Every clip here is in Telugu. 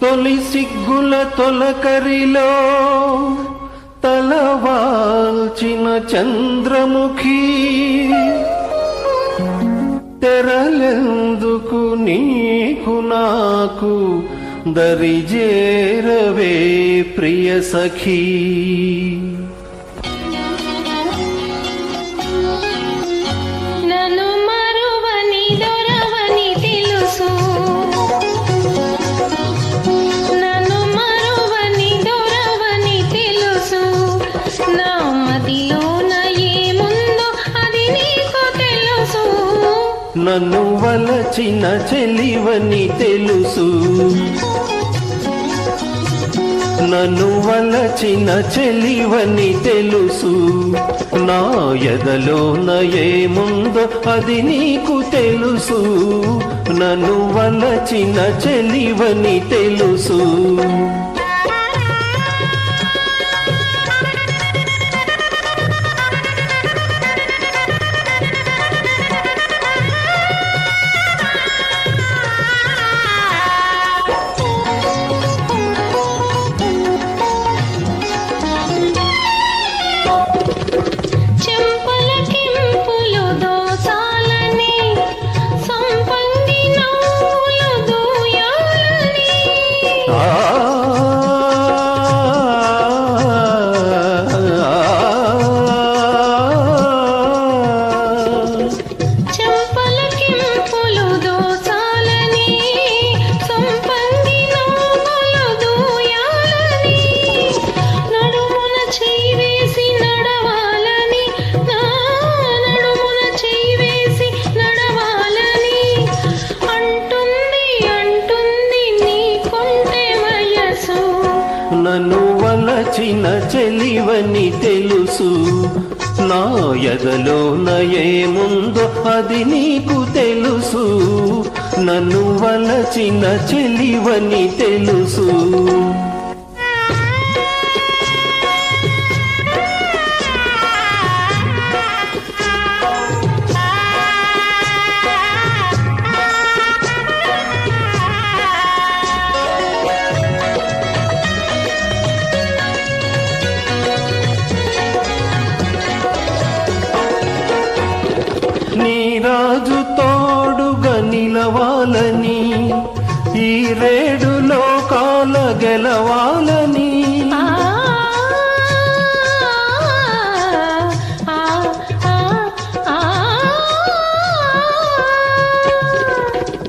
తొలి సిగ్గుల తొలకరిలో తలవాల్చిన చంద్రముఖి తెరలెందుకు నీకు నాకు దరిజేరవే ప్రియ సఖీ. నన్ను మరువని దొరవని తెలుసు, నన్ను మరువని దొరవని తెలుసు, నా మదిలోన ఏముందో అది నీకు తెలుసు. నన్ను వలచిన చెలివని తెలుసు, నన్ను వలచిన చెలివని తెలుసు, నా ఎదలోన ఏముందో అది నీకు తెలుసు. నన్ను వలచిన చెలివని తెలుసు. నన్ను వలచిన చెలివని తెలుసు, నా ఎదలోన ఏముందో అది నీకు తెలుసు. నన్ను వలచిన చెలివని తెలుసు. నీ రాజు తోడుగా నిలవాలని, ఈ రేడు లోకాల గెలవాలని,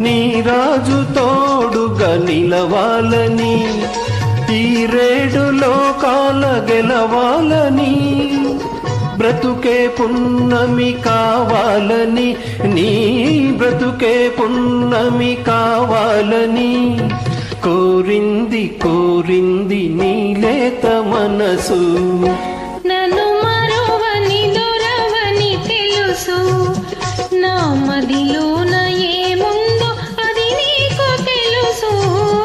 నీ రాజు తోడుగా నిలవాలని, ఈ రేడు లోకాల గెలవాలని, బ్రతుకే పున్నమి కావాలని, నీ బ్రతుకే పున్నమి కావాలని కోరింది కోరింది నీ లేత మనసు.